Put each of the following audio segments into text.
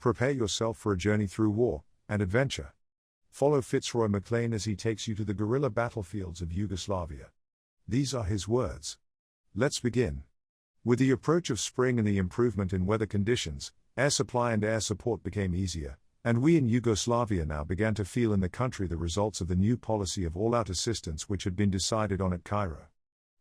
Prepare yourself for a journey through war and adventure. Follow Fitzroy Maclean as he takes you to the guerrilla battlefields of Yugoslavia. These are his words. Let's begin. With the approach of spring and the improvement in weather conditions, air supply and air support became easier, and we in Yugoslavia now began to feel in the country the results of the new policy of all-out assistance which had been decided on at Cairo.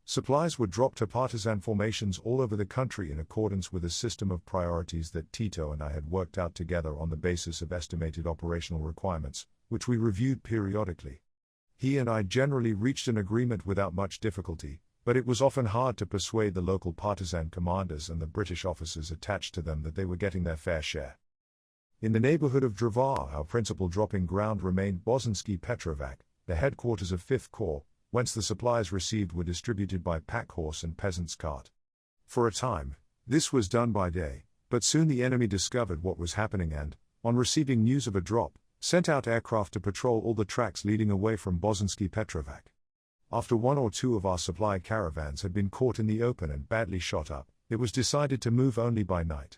Supplies were dropped to partisan formations all over the country in accordance with a system of priorities that Tito and I had worked out together on the basis of estimated operational requirements, which we reviewed periodically. He and I generally reached an agreement without much difficulty, but it was often hard to persuade the local partisan commanders and the British officers attached to them that they were getting their fair share. In the neighborhood of Drvar, our principal dropping ground remained Bosanski Petrovac, the headquarters of 5th Corps, whence the supplies received were distributed by pack horse and peasant's cart. For a time, this was done by day, but soon the enemy discovered what was happening and, on receiving news of a drop, sent out aircraft to patrol all the tracks leading away from Bosanski Petrovac. After one or two of our supply caravans had been caught in the open and badly shot up, it was decided to move only by night.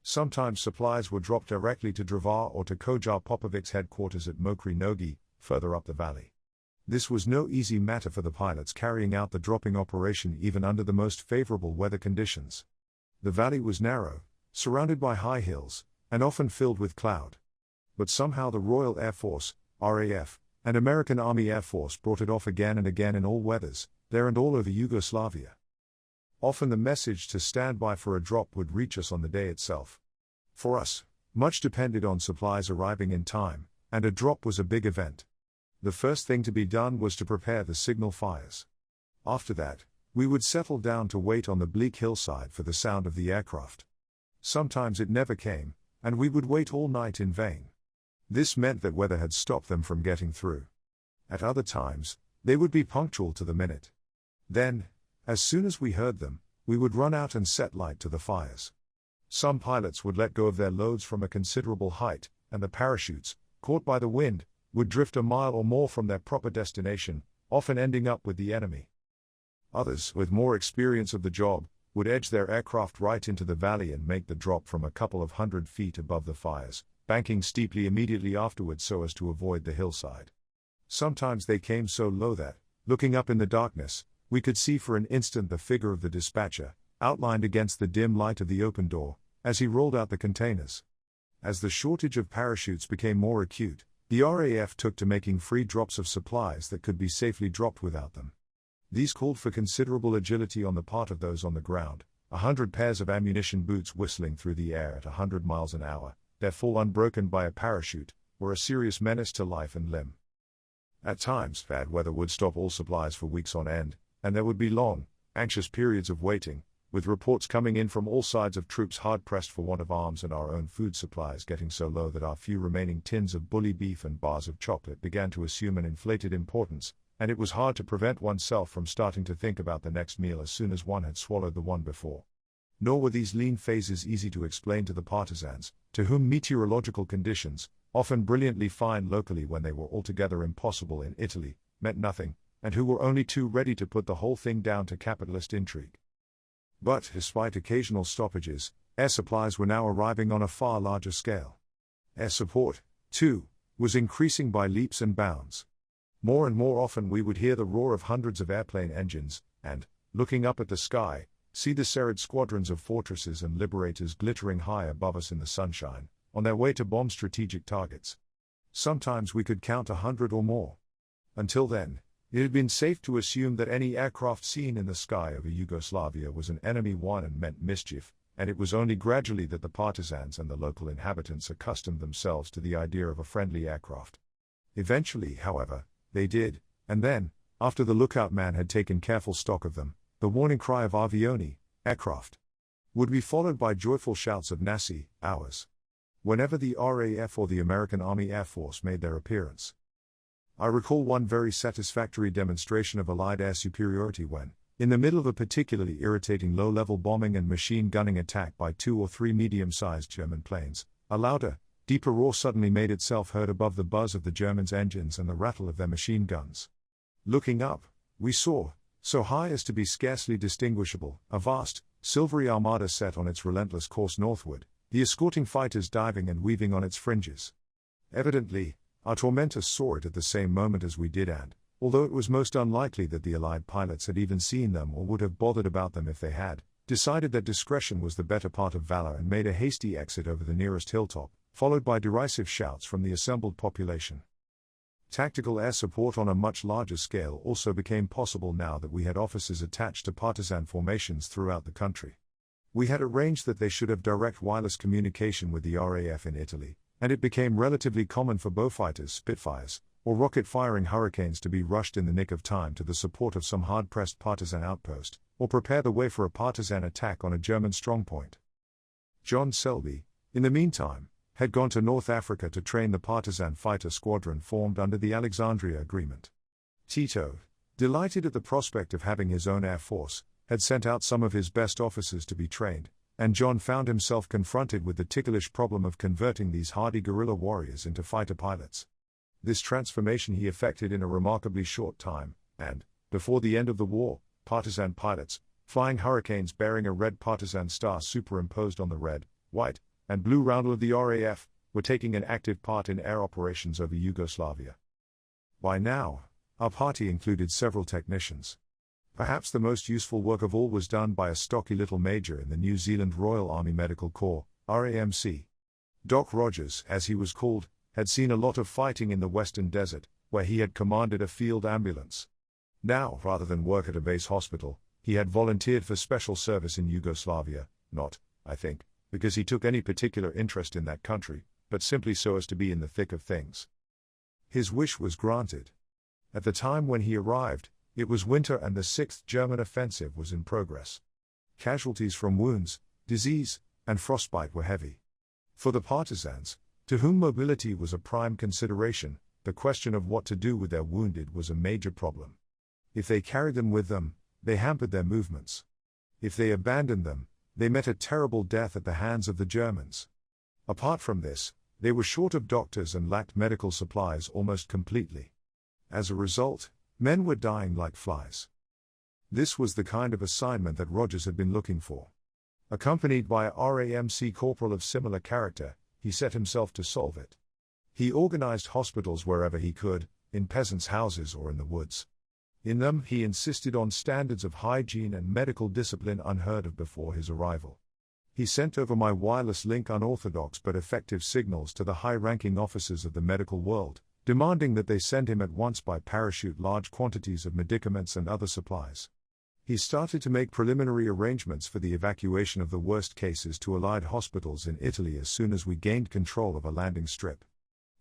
Sometimes supplies were dropped directly to Drvar or to Kojar Popovic's headquarters at Mokri Nogi, further up the valley. This was no easy matter for the pilots carrying out the dropping operation even under the most favorable weather conditions. The valley was narrow, surrounded by high hills, and often filled with cloud. But somehow the Royal Air Force, RAF, and American Army Air Force brought it off again and again in all weathers, there and all over Yugoslavia. Often the message to stand by for a drop would reach us on the day itself. For us, much depended on supplies arriving in time, and a drop was a big event. The first thing to be done was to prepare the signal fires. After that, we would settle down to wait on the bleak hillside for the sound of the aircraft. Sometimes it never came, and we would wait all night in vain. This meant that weather had stopped them from getting through. At other times, they would be punctual to the minute. Then, as soon as we heard them, we would run out and set light to the fires. Some pilots would let go of their loads from a considerable height, and the parachutes, caught by the wind, would drift a mile or more from their proper destination, often ending up with the enemy. Others, with more experience of the job, would edge their aircraft right into the valley and make the drop from a couple of 100 feet above the fires, banking steeply immediately afterwards so as to avoid the hillside. Sometimes they came so low that, looking up in the darkness, we could see for an instant the figure of the dispatcher, outlined against the dim light of the open door, as he rolled out the containers. As the shortage of parachutes became more acute, the RAF took to making free drops of supplies that could be safely dropped without them. These called for considerable agility on the part of those on the ground, 100 pairs of ammunition boots whistling through the air at 100 miles an hour, their fall unbroken by a parachute, were a serious menace to life and limb. At times, bad weather would stop all supplies for weeks on end, and there would be long, anxious periods of waiting, with reports coming in from all sides of troops hard-pressed for want of arms and our own food supplies getting so low that our few remaining tins of bully beef and bars of chocolate began to assume an inflated importance, and it was hard to prevent oneself from starting to think about the next meal as soon as one had swallowed the one before. Nor were these lean phases easy to explain to the partisans, to whom meteorological conditions, often brilliantly fine locally when they were altogether impossible in Italy, meant nothing, and who were only too ready to put the whole thing down to capitalist intrigue. But, despite occasional stoppages, air supplies were now arriving on a far larger scale. Air support, too, was increasing by leaps and bounds. More and more often we would hear the roar of hundreds of airplane engines, and, looking up at the sky, see the serried squadrons of fortresses and liberators glittering high above us in the sunshine, on their way to bomb strategic targets. Sometimes we could count 100 or more. Until then, it had been safe to assume that any aircraft seen in the sky over Yugoslavia was an enemy one and meant mischief, and it was only gradually that the partisans and the local inhabitants accustomed themselves to the idea of a friendly aircraft. Eventually, however, they did, and then, after the lookout man had taken careful stock of them, the warning cry of avioni, aircraft, would be followed by joyful shouts of nasi, ours, whenever the RAF or the American Army Air Force made their appearance. I recall one very satisfactory demonstration of Allied air superiority when, in the middle of a particularly irritating low-level bombing and machine gunning attack by 2 or 3 medium-sized German planes, a louder, deeper roar suddenly made itself heard above the buzz of the Germans' engines and the rattle of their machine guns. Looking up, we saw, so high as to be scarcely distinguishable, a vast, silvery armada set on its relentless course northward, the escorting fighters diving and weaving on its fringes. Evidently, our tormentors saw it at the same moment as we did, and, although it was most unlikely that the Allied pilots had even seen them or would have bothered about them if they had, decided that discretion was the better part of valor and made a hasty exit over the nearest hilltop, followed by derisive shouts from the assembled population. Tactical air support on a much larger scale also became possible now that we had officers attached to partisan formations throughout the country. We had arranged that they should have direct wireless communication with the RAF in Italy, and it became relatively common for Beaufighters, Spitfires, or rocket-firing Hurricanes to be rushed in the nick of time to the support of some hard-pressed partisan outpost, or prepare the way for a partisan attack on a German strongpoint. John Selby, in the meantime, had gone to North Africa to train the partisan fighter squadron formed under the Alexandria Agreement. Tito, delighted at the prospect of having his own air force, had sent out some of his best officers to be trained, and John found himself confronted with the ticklish problem of converting these hardy guerrilla warriors into fighter pilots. This transformation he effected in a remarkably short time, and, before the end of the war, partisan pilots, flying Hurricanes bearing a red partisan star superimposed on the red, white, and blue roundel of the RAF, were taking an active part in air operations over Yugoslavia. By now, our party included several technicians. Perhaps the most useful work of all was done by a stocky little major in the New Zealand Royal Army Medical Corps, RAMC. Doc Rogers, as he was called, had seen a lot of fighting in the Western Desert, where he had commanded a field ambulance. Now, rather than work at a base hospital, he had volunteered for special service in Yugoslavia, not, I think, because he took any particular interest in that country, but simply so as to be in the thick of things. His wish was granted. At the time when he arrived, it was winter and the 6th German offensive was in progress. Casualties from wounds, disease, and frostbite were heavy. For the partisans, to whom mobility was a prime consideration, the question of what to do with their wounded was a major problem. If they carried them with them, they hampered their movements. If they abandoned them, they met a terrible death at the hands of the Germans. Apart from this, they were short of doctors and lacked medical supplies almost completely. As a result, men were dying like flies. This was the kind of assignment that Rogers had been looking for. Accompanied by a RAMC corporal of similar character, he set himself to solve it. He organized hospitals wherever he could, in peasants' houses or in the woods. In them, he insisted on standards of hygiene and medical discipline unheard of before his arrival. He sent over my wireless link unorthodox but effective signals to the high-ranking officers of the medical world, demanding that they send him at once by parachute large quantities of medicaments and other supplies. He started to make preliminary arrangements for the evacuation of the worst cases to Allied hospitals in Italy as soon as we gained control of a landing strip.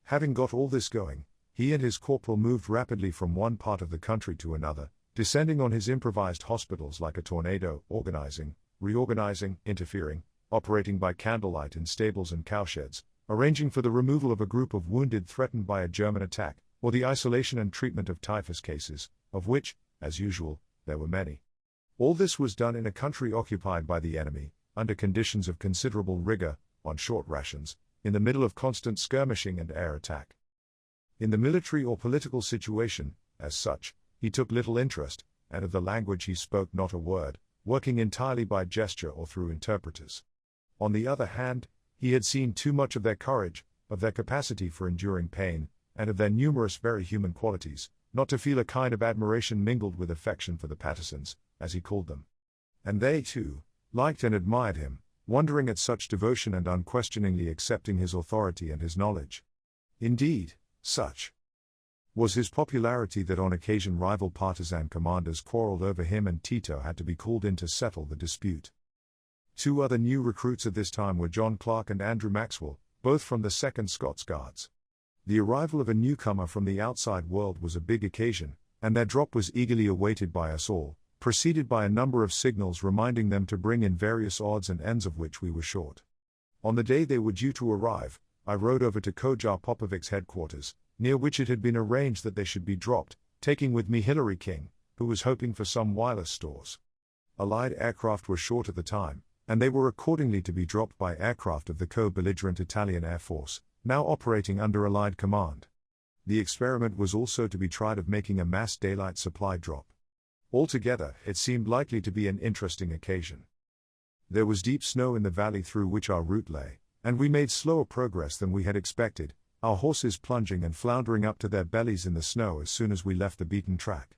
Having got all this going, he and his corporal moved rapidly from one part of the country to another, descending on his improvised hospitals like a tornado, organizing, reorganizing, interfering, operating by candlelight in stables and cowsheds, arranging for the removal of a group of wounded threatened by a German attack, or the isolation and treatment of typhus cases, of which, as usual, there were many. All this was done in a country occupied by the enemy, under conditions of considerable rigor, on short rations, in the middle of constant skirmishing and air attack. In the military or political situation, as such, he took little interest, and of the language he spoke not a word, working entirely by gesture or through interpreters. On the other hand, he had seen too much of their courage, of their capacity for enduring pain, and of their numerous very human qualities, not to feel a kind of admiration mingled with affection for the partisans, as he called them. And they, too, liked and admired him, wondering at such devotion and unquestioningly accepting his authority and his knowledge. Indeed, such was his popularity that on occasion rival partisan commanders quarreled over him and Tito had to be called in to settle the dispute. Two other new recruits at this time were John Clark and Andrew Maxwell, both from the 2nd Scots Guards. The arrival of a newcomer from the outside world was a big occasion, and their drop was eagerly awaited by us all, preceded by a number of signals reminding them to bring in various odds and ends of which we were short. On the day they were due to arrive, I rode over to Kojar Popovic's headquarters, near which it had been arranged that they should be dropped, taking with me Hilary King, who was hoping for some wireless stores. Allied aircraft were short at the time, and they were accordingly to be dropped by aircraft of the co-belligerent Italian Air Force, now operating under Allied command. The experiment was also to be tried of making a mass daylight supply drop. Altogether, it seemed likely to be an interesting occasion. There was deep snow in the valley through which our route lay, and we made slower progress than we had expected, our horses plunging and floundering up to their bellies in the snow as soon as we left the beaten track.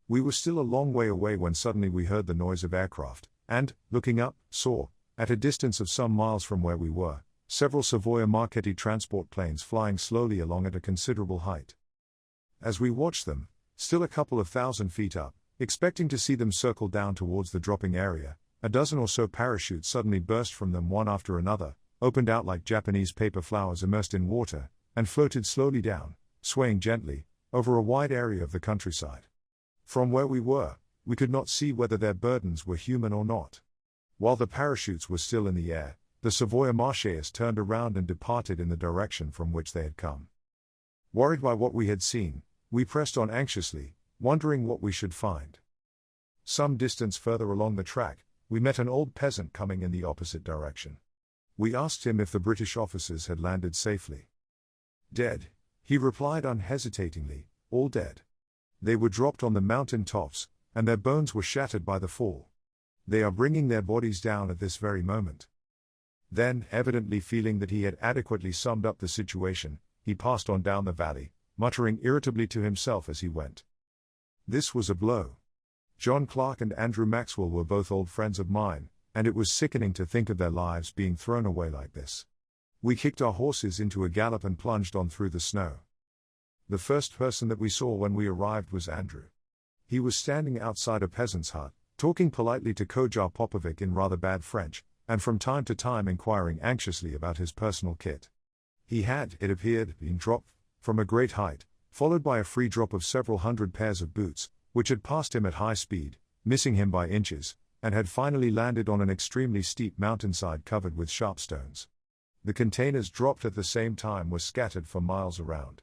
We were still a long way away when suddenly we heard the noise of aircraft, and, looking up, saw, at a distance of some miles from where we were, several Fitzroy Maclean transport planes flying slowly along at a considerable height. As we watched them, still a couple of 1,000 feet up, expecting to see them circle down towards the dropping area, a dozen or so parachutes suddenly burst from them one after another, opened out like Japanese paper flowers immersed in water, and floated slowly down, swaying gently, over a wide area of the countryside. From where we were, we could not see whether their burdens were human or not. While the parachutes were still in the air, the Fitzroy Maclean turned around and departed in the direction from which they had come. Worried by what we had seen, we pressed on anxiously, wondering what we should find. Some distance further along the track, we met an old peasant coming in the opposite direction. We asked him if the British officers had landed safely. "Dead," he replied unhesitatingly, "all dead. They were dropped on the mountain tops, and their bones were shattered by the fall. They are bringing their bodies down at this very moment." Then, evidently feeling that he had adequately summed up the situation, he passed on down the valley, muttering irritably to himself as he went. This was a blow. John Clark and Andrew Maxwell were both old friends of mine, and it was sickening to think of their lives being thrown away like this. We kicked our horses into a gallop and plunged on through the snow. The first person that we saw when we arrived was Andrew. He was standing outside a peasant's hut, talking politely to Kojar Popovic in rather bad French, and from time to time inquiring anxiously about his personal kit. He had, it appeared, been dropped from a great height, followed by a free drop of several hundred pairs of boots, which had passed him at high speed, missing him by inches, and had finally landed on an extremely steep mountainside covered with sharp stones. The containers dropped at the same time were scattered for miles around.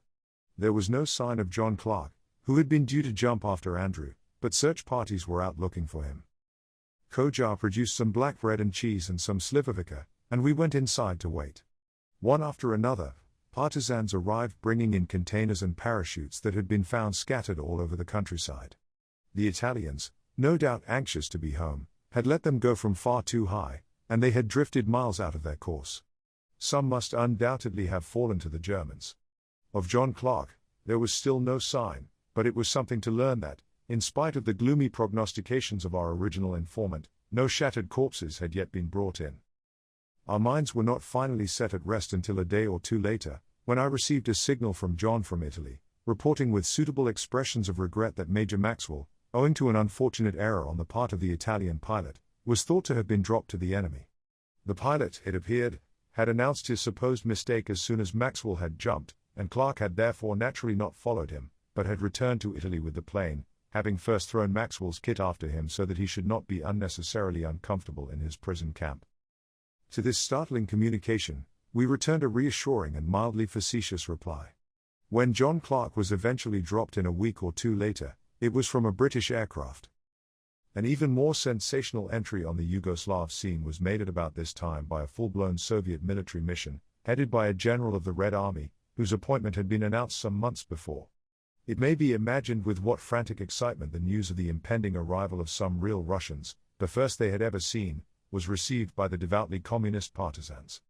There was no sign of John Clark, who had been due to jump after Andrew, but search parties were out looking for him. Kojar produced some black bread and cheese and some slivovica, and we went inside to wait. One after another, partisans arrived bringing in containers and parachutes that had been found scattered all over the countryside. The Italians, no doubt anxious to be home, had let them go from far too high, and they had drifted miles out of their course. Some must undoubtedly have fallen to the Germans. Of John Clark, there was still no sign, but it was something to learn that, in spite of the gloomy prognostications of our original informant, no shattered corpses had yet been brought in. Our minds were not finally set at rest until a day or two later, when I received a signal from John from Italy, reporting with suitable expressions of regret that Major Maxwell, owing to an unfortunate error on the part of the Italian pilot, was thought to have been dropped to the enemy. The pilot, it appeared, had announced his supposed mistake as soon as Maxwell had jumped, and Clark had therefore naturally not followed him, but had returned to Italy with the plane, having first thrown Maxwell's kit after him so that he should not be unnecessarily uncomfortable in his prison camp. To this startling communication, we returned a reassuring and mildly facetious reply. When John Clark was eventually dropped in a week or two later, it was from a British aircraft. An even more sensational entry on the Yugoslav scene was made at about this time by a full-blown Soviet military mission, headed by a general of the Red Army, whose appointment had been announced some months before. It may be imagined with what frantic excitement the news of the impending arrival of some real Russians, the first they had ever seen, was received by the devoutly communist partisans.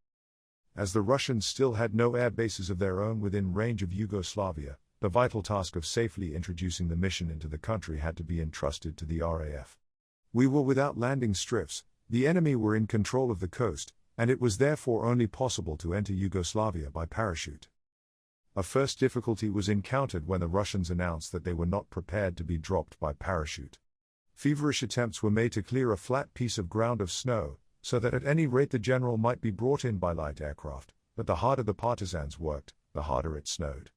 As the Russians still had no air bases of their own within range of Yugoslavia, the vital task of safely introducing the mission into the country had to be entrusted to the RAF. We were without landing strips, the enemy were in control of the coast, and it was therefore only possible to enter Yugoslavia by parachute. A first difficulty was encountered when the Russians announced that they were not prepared to be dropped by parachute. Feverish attempts were made to clear a flat piece of ground of snow, so that at any rate the general might be brought in by light aircraft, but the harder the partisans worked, the harder it snowed.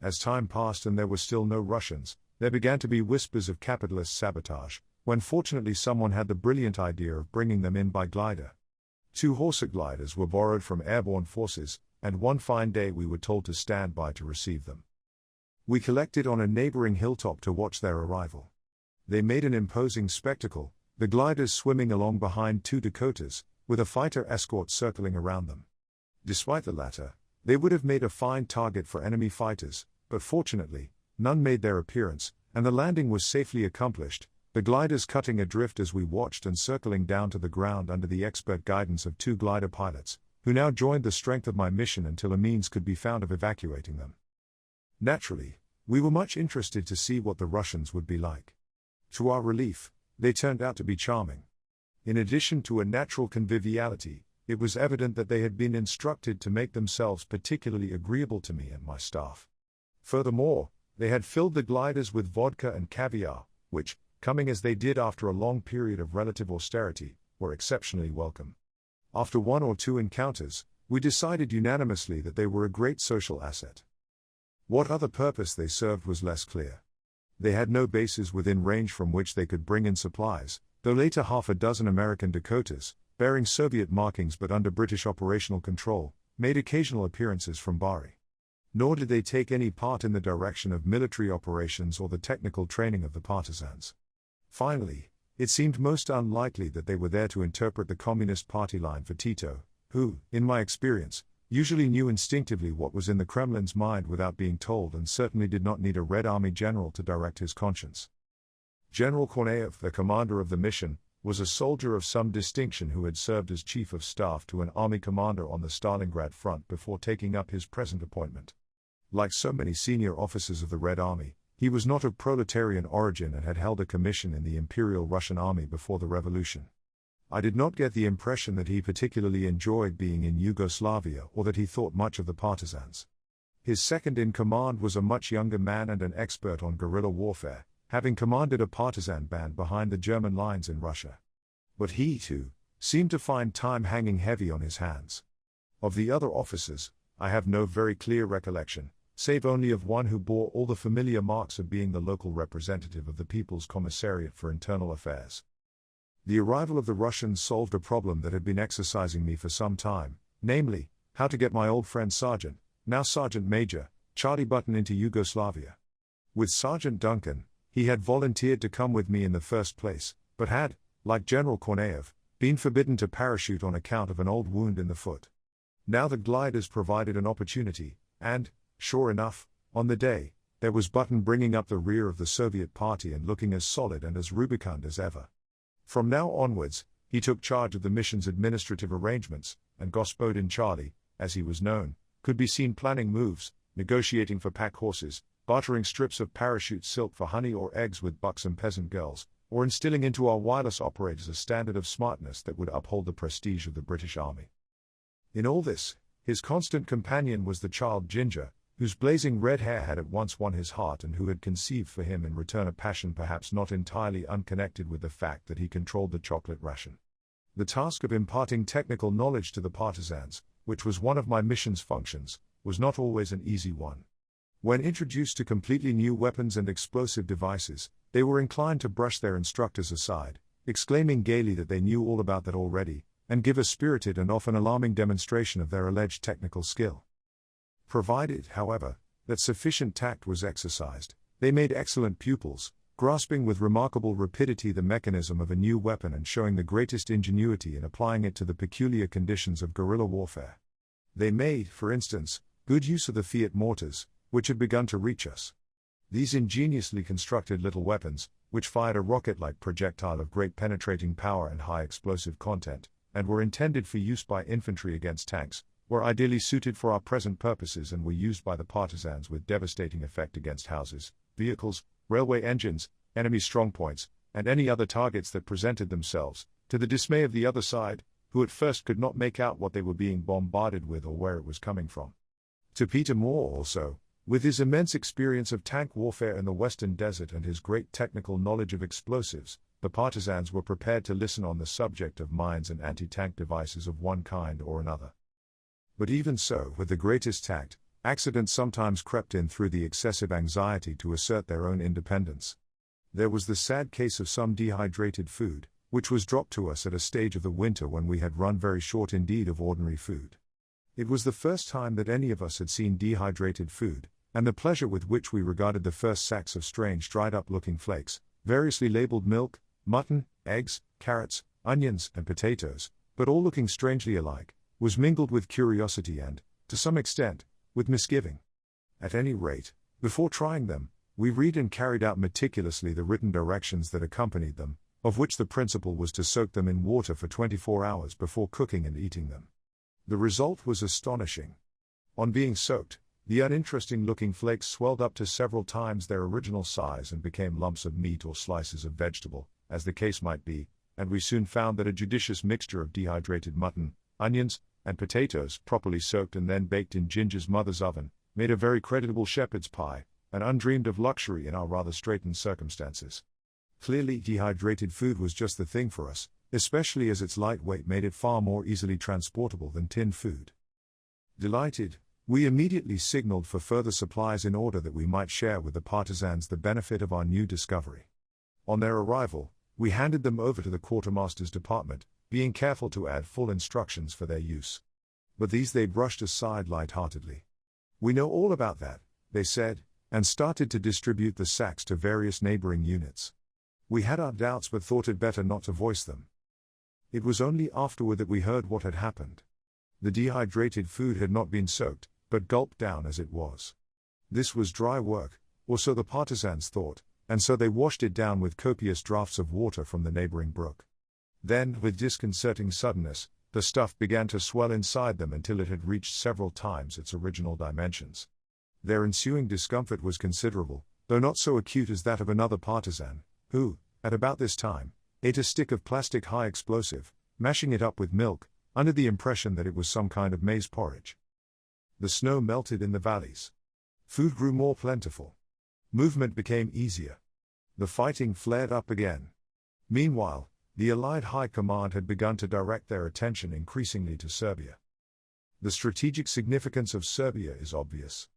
As time passed and there were still no Russians, there began to be whispers of capitalist sabotage, when fortunately someone had the brilliant idea of bringing them in by glider. 2 Horsa gliders were borrowed from airborne forces, and one fine day we were told to stand by to receive them. We collected on a neighboring hilltop to watch their arrival. They made an imposing spectacle, the gliders swimming along behind 2 Dakotas, with a fighter escort circling around them. Despite the latter, they would have made a fine target for enemy fighters, but fortunately, none made their appearance, and the landing was safely accomplished, the gliders cutting adrift as we watched and circling down to the ground under the expert guidance of 2 glider pilots, who now joined the strength of my mission until a means could be found of evacuating them. Naturally, we were much interested to see what the Russians would be like. To our relief, they turned out to be charming. In addition to a natural conviviality, it was evident that they had been instructed to make themselves particularly agreeable to me and my staff. Furthermore, they had filled the gliders with vodka and caviar, which, coming as they did after a long period of relative austerity, were exceptionally welcome. After one or two encounters, we decided unanimously that they were a great social asset. What other purpose they served was less clear. They had no bases within range from which they could bring in supplies, though later half a dozen American Dakotas, bearing Soviet markings but under British operational control, made occasional appearances from Bari. Nor did they take any part in the direction of military operations or the technical training of the partisans. Finally, it seemed most unlikely that they were there to interpret the Communist Party line for Tito, who, in my experience, usually knew instinctively what was in the Kremlin's mind without being told and certainly did not need a Red Army general to direct his conscience. General Korneyev, the commander of the mission, was a soldier of some distinction who had served as chief of staff to an army commander on the Stalingrad front before taking up his present appointment. Like so many senior officers of the Red Army, he was not of proletarian origin and had held a commission in the Imperial Russian Army before the revolution. I did not get the impression that he particularly enjoyed being in Yugoslavia or that he thought much of the partisans. His second-in-command was a much younger man and an expert on guerrilla warfare, having commanded a partisan band behind the German lines in Russia. But he, too, seemed to find time hanging heavy on his hands. Of the other officers, I have no very clear recollection, save only of one who bore all the familiar marks of being the local representative of the People's Commissariat for Internal Affairs. The arrival of the Russians solved a problem that had been exercising me for some time, namely, how to get my old friend Sergeant, now Sergeant Major, Charlie Button into Yugoslavia. With Sergeant Duncan, he had volunteered to come with me in the first place, but had, like General Korneyev, been forbidden to parachute on account of an old wound in the foot. Now the gliders provided an opportunity, and, sure enough, on the day, there was Button bringing up the rear of the Soviet party and looking as solid and as rubicund as ever. From now onwards, he took charge of the mission's administrative arrangements, and Gospodin Charlie, as he was known, could be seen planning moves, negotiating for pack horses, bartering strips of parachute silk for honey or eggs with buxom peasant girls, or instilling into our wireless operators a standard of smartness that would uphold the prestige of the British Army. In all this, his constant companion was the child Ginger, whose blazing red hair had at once won his heart and who had conceived for him in return a passion perhaps not entirely unconnected with the fact that he controlled the chocolate ration. The task of imparting technical knowledge to the partisans, which was one of my mission's functions, was not always an easy one. When introduced to completely new weapons and explosive devices, they were inclined to brush their instructors aside, exclaiming gaily that they knew all about that already, and give a spirited and often alarming demonstration of their alleged technical skill. Provided, however, that sufficient tact was exercised, they made excellent pupils, grasping with remarkable rapidity the mechanism of a new weapon and showing the greatest ingenuity in applying it to the peculiar conditions of guerrilla warfare. They made, for instance, good use of the Fiat mortars, which had begun to reach us. These ingeniously constructed little weapons, which fired a rocket-like projectile of great penetrating power and high explosive content, and were intended for use by infantry against tanks, were ideally suited for our present purposes and were used by the partisans with devastating effect against houses, vehicles, railway engines, enemy strongpoints, and any other targets that presented themselves, to the dismay of the other side, who at first could not make out what they were being bombarded with or where it was coming from. To Peter Moore also, with his immense experience of tank warfare in the Western Desert and his great technical knowledge of explosives, the partisans were prepared to listen on the subject of mines and anti-tank devices of one kind or another. But even so, with the greatest tact, accidents sometimes crept in through the excessive anxiety to assert their own independence. There was the sad case of some dehydrated food, which was dropped to us at a stage of the winter when we had run very short indeed of ordinary food. It was the first time that any of us had seen dehydrated food, and the pleasure with which we regarded the first sacks of strange dried-up-looking flakes, variously labeled milk, mutton, eggs, carrots, onions, and potatoes, but all looking strangely alike, was mingled with curiosity and, to some extent, with misgiving. At any rate, before trying them, we read and carried out meticulously the written directions that accompanied them, of which the principle was to soak them in water for 24 hours before cooking and eating them. The result was astonishing. On being soaked, the uninteresting-looking flakes swelled up to several times their original size and became lumps of meat or slices of vegetable, as the case might be, and we soon found that a judicious mixture of dehydrated mutton, onions, and potatoes, properly soaked and then baked in Ginger's mother's oven, made a very creditable shepherd's pie, an undreamed-of luxury in our rather straitened circumstances. Clearly, dehydrated food was just the thing for us, especially as its light weight made it far more easily transportable than tinned food. Delighted, we immediately signaled for further supplies in order that we might share with the partisans the benefit of our new discovery. On their arrival, we handed them over to the quartermaster's department, being careful to add full instructions for their use. But these they brushed aside light-heartedly. "We know all about that," they said, and started to distribute the sacks to various neighboring units. We had our doubts but thought it better not to voice them. It was only afterward that we heard what had happened. The dehydrated food had not been soaked, but gulped down as it was. This was dry work, or so the partisans thought, and so they washed it down with copious draughts of water from the neighboring brook. Then, with disconcerting suddenness, the stuff began to swell inside them until it had reached several times its original dimensions. Their ensuing discomfort was considerable, though not so acute as that of another partisan, who, at about this time, ate a stick of plastic high explosive, mashing it up with milk, under the impression that it was some kind of maize porridge. The snow melted in the valleys. Food grew more plentiful. Movement became easier. The fighting flared up again. Meanwhile, the Allied High Command had begun to direct their attention increasingly to Serbia. The strategic significance of Serbia is obvious.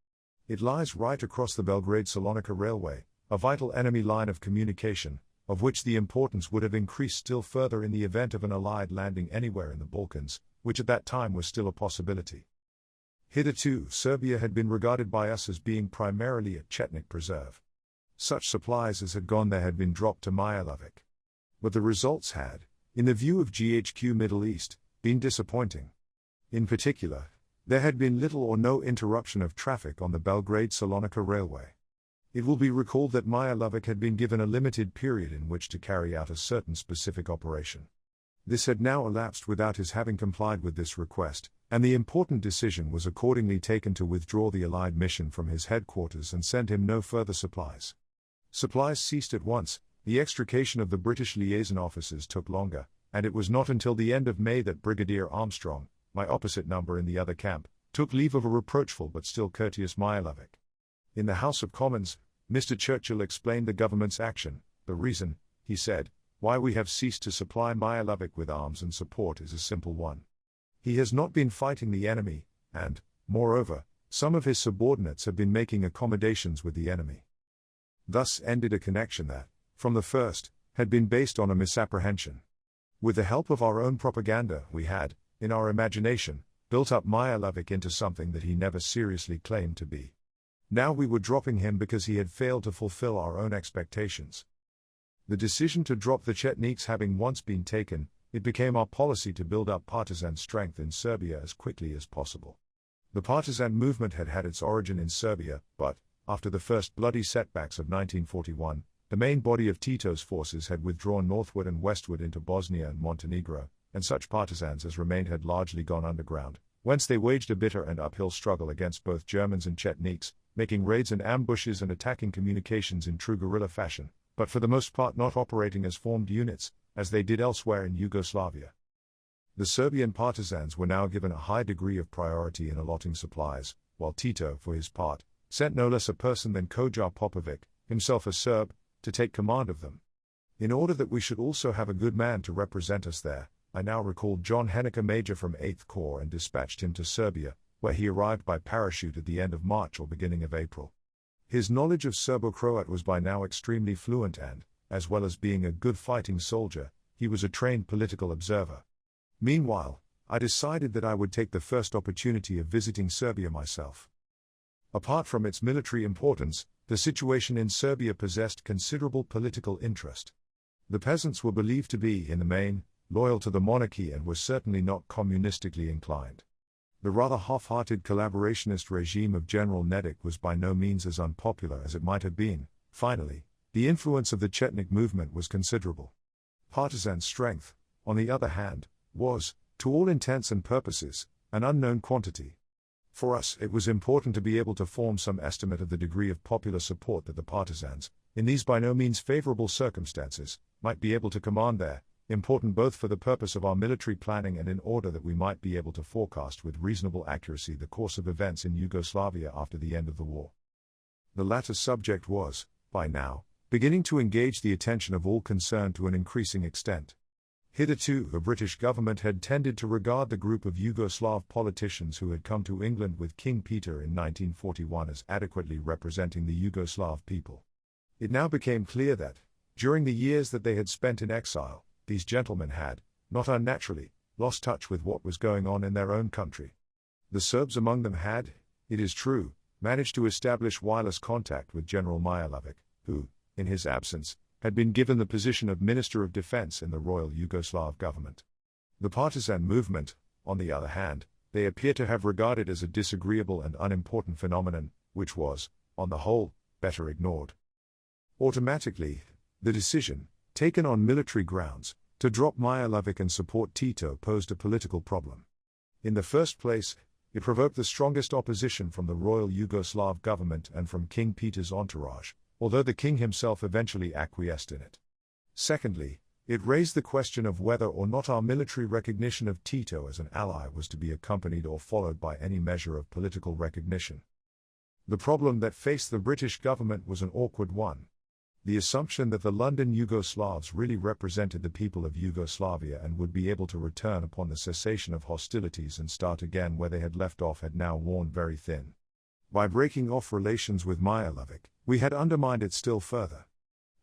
It lies right across the Belgrade-Salonika Railway, a vital enemy line of communication, of which the importance would have increased still further in the event of an Allied landing anywhere in the Balkans, which at that time was still a possibility. Hitherto, Serbia had been regarded by us as being primarily a Chetnik preserve. Such supplies as had gone there had been dropped to Milovic. But the results had, in the view of GHQ Middle East, been disappointing. In particular, there had been little or no interruption of traffic on the Belgrade-Salonika Railway. It will be recalled that Milovic had been given a limited period in which to carry out a certain specific operation. This had now elapsed without his having complied with this request, and the important decision was accordingly taken to withdraw the Allied mission from his headquarters and send him no further supplies. Supplies ceased at once. The extrication of the British liaison officers took longer, and it was not until the end of May that Brigadier Armstrong, my opposite number in the other camp, took leave of a reproachful but still courteous Milovic. In the House of Commons, Mr. Churchill explained the government's action. "The reason," he said, "why we have ceased to supply Milovic with arms and support is a simple one. He has not been fighting the enemy, and, moreover, some of his subordinates have been making accommodations with the enemy." Thus ended a connection that, from the first, had been based on a misapprehension. With the help of our own propaganda, we had, in our imagination, built up Milovic into something that he never seriously claimed to be. Now we were dropping him because he had failed to fulfill our own expectations. The decision to drop the Chetniks having once been taken, it became our policy to build up partisan strength in Serbia as quickly as possible. The partisan movement had had its origin in Serbia, but, after the first bloody setbacks of 1941, the main body of Tito's forces had withdrawn northward and westward into Bosnia and Montenegro, and such partisans as remained had largely gone underground, whence they waged a bitter and uphill struggle against both Germans and Chetniks, making raids and ambushes and attacking communications in true guerrilla fashion, but for the most part not operating as formed units, as they did elsewhere in Yugoslavia. The Serbian partisans were now given a high degree of priority in allotting supplies, while Tito, for his part, sent no less a person than Kojar Popovic, himself a Serb, to take command of them. In order that we should also have a good man to represent us there, I now recalled John Henniker Major from 8th Corps and dispatched him to Serbia, where he arrived by parachute at the end of March or beginning of April. His knowledge of Serbo-Croat was by now extremely fluent and, as well as being a good fighting soldier, he was a trained political observer. Meanwhile, I decided that I would take the first opportunity of visiting Serbia myself. Apart from its military importance, the situation in Serbia possessed considerable political interest. The peasants were believed to be, in the main, loyal to the monarchy and were certainly not communistically inclined. The rather half-hearted collaborationist regime of General Nedic was by no means as unpopular as it might have been. Finally, the influence of the Chetnik movement was considerable. Partisan strength, on the other hand, was, to all intents and purposes, an unknown quantity. For us, it was important to be able to form some estimate of the degree of popular support that the partisans, in these by no means favorable circumstances, might be able to command there, important both for the purpose of our military planning and in order that we might be able to forecast with reasonable accuracy the course of events in Yugoslavia after the end of the war. The latter subject was, by now, beginning to engage the attention of all concerned to an increasing extent. Hitherto, the British government had tended to regard the group of Yugoslav politicians who had come to England with King Peter in 1941 as adequately representing the Yugoslav people. It now became clear that, during the years that they had spent in exile, these gentlemen had, not unnaturally, lost touch with what was going on in their own country. The Serbs among them had, it is true, managed to establish wireless contact with General Milovic, who, in his absence, had been given the position of Minister of Defense in the Royal Yugoslav government. The partisan movement, on the other hand, they appear to have regarded as a disagreeable and unimportant phenomenon, which was, on the whole, better ignored. Automatically, the decision, taken on military grounds, to drop Milovic and support Tito posed a political problem. In the first place, it provoked the strongest opposition from the Royal Yugoslav government and from King Peter's entourage, although the king himself eventually acquiesced in it. Secondly, it raised the question of whether or not our military recognition of Tito as an ally was to be accompanied or followed by any measure of political recognition. The problem that faced the British government was an awkward one. The assumption that the London Yugoslavs really represented the people of Yugoslavia and would be able to return upon the cessation of hostilities and start again where they had left off had now worn very thin. By breaking off relations with Milovic, we had undermined it still further.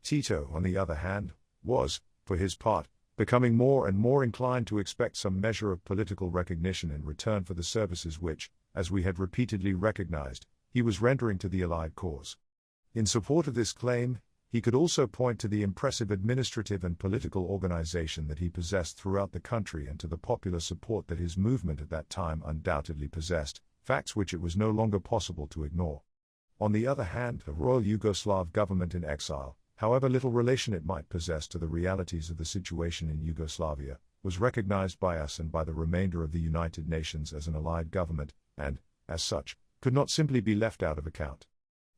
Tito, on the other hand, was, for his part, becoming more and more inclined to expect some measure of political recognition in return for the services which, as we had repeatedly recognized, he was rendering to the Allied cause. In support of this claim, he could also point to the impressive administrative and political organization that he possessed throughout the country and to the popular support that his movement at that time undoubtedly possessed, facts which it was no longer possible to ignore. On the other hand, the Royal Yugoslav government in exile, however little relation it might possess to the realities of the situation in Yugoslavia, was recognized by us and by the remainder of the United Nations as an allied government, and, as such, could not simply be left out of account.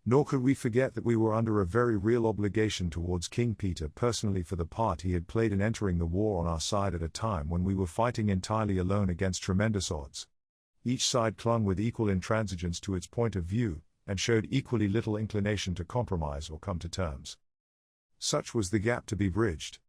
Nor could we forget that we were under a very real obligation towards King Peter personally for the part he had played in entering the war on our side at a time when we were fighting entirely alone against tremendous odds. Each side clung with equal intransigence to its point of view, and showed equally little inclination to compromise or come to terms. Such was the gap to be bridged.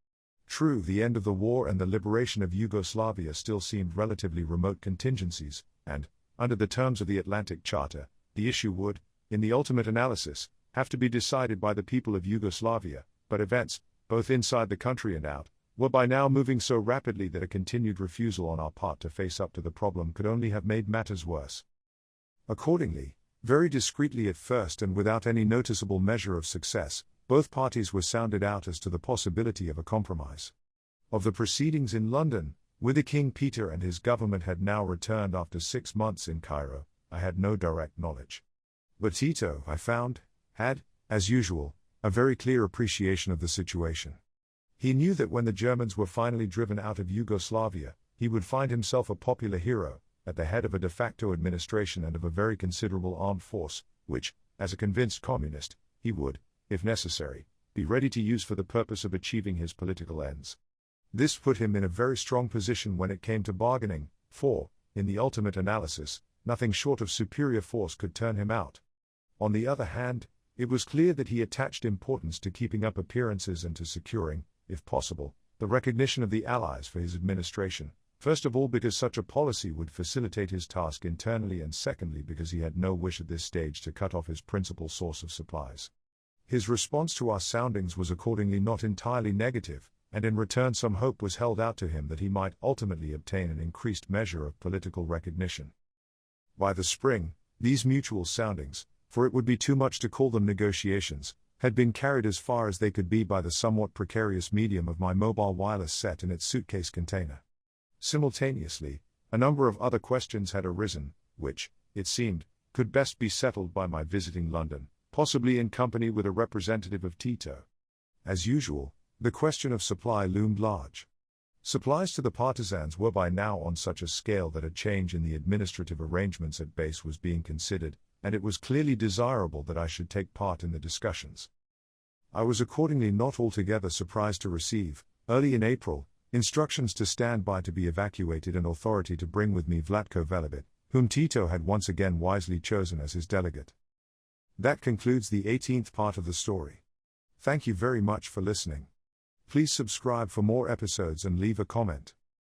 True, the end of the war and the liberation of Yugoslavia still seemed relatively remote contingencies, and, under the terms of the Atlantic Charter, the issue would, in the ultimate analysis, have to be decided by the people of Yugoslavia, but events, both inside the country and out, were by now moving so rapidly that a continued refusal on our part to face up to the problem could only have made matters worse. Accordingly, very discreetly at first and without any noticeable measure of success, both parties were sounded out as to the possibility of a compromise. Of the proceedings in London, whither King Peter and his government had now returned after 6 months in Cairo, I had no direct knowledge. But Tito, I found, had, as usual, a very clear appreciation of the situation. He knew that when the Germans were finally driven out of Yugoslavia, he would find himself a popular hero, at the head of a de facto administration and of a very considerable armed force, which, as a convinced communist, he would, if necessary, be ready to use for the purpose of achieving his political ends. This put him in a very strong position when it came to bargaining, for, in the ultimate analysis, nothing short of superior force could turn him out. On the other hand, it was clear that he attached importance to keeping up appearances and to securing, if possible, the recognition of the Allies for his administration, first of all because such a policy would facilitate his task internally and secondly because he had no wish at this stage to cut off his principal source of supplies. His response to our soundings was accordingly not entirely negative, and in return some hope was held out to him that he might ultimately obtain an increased measure of political recognition. By the spring, these mutual soundings, for it would be too much to call them negotiations, had been carried as far as they could be by the somewhat precarious medium of my mobile wireless set and its suitcase container. Simultaneously, a number of other questions had arisen, which, it seemed, could best be settled by my visiting London, possibly in company with a representative of Tito. As usual, the question of supply loomed large. Supplies to the partisans were by now on such a scale that a change in the administrative arrangements at base was being considered, and it was clearly desirable that I should take part in the discussions. I was accordingly not altogether surprised to receive, early in April, instructions to stand by to be evacuated and authority to bring with me Vlatko Velebit, whom Tito had once again wisely chosen as his delegate. That concludes the 18th part of the story. Thank you very much for listening. Please subscribe for more episodes and leave a comment.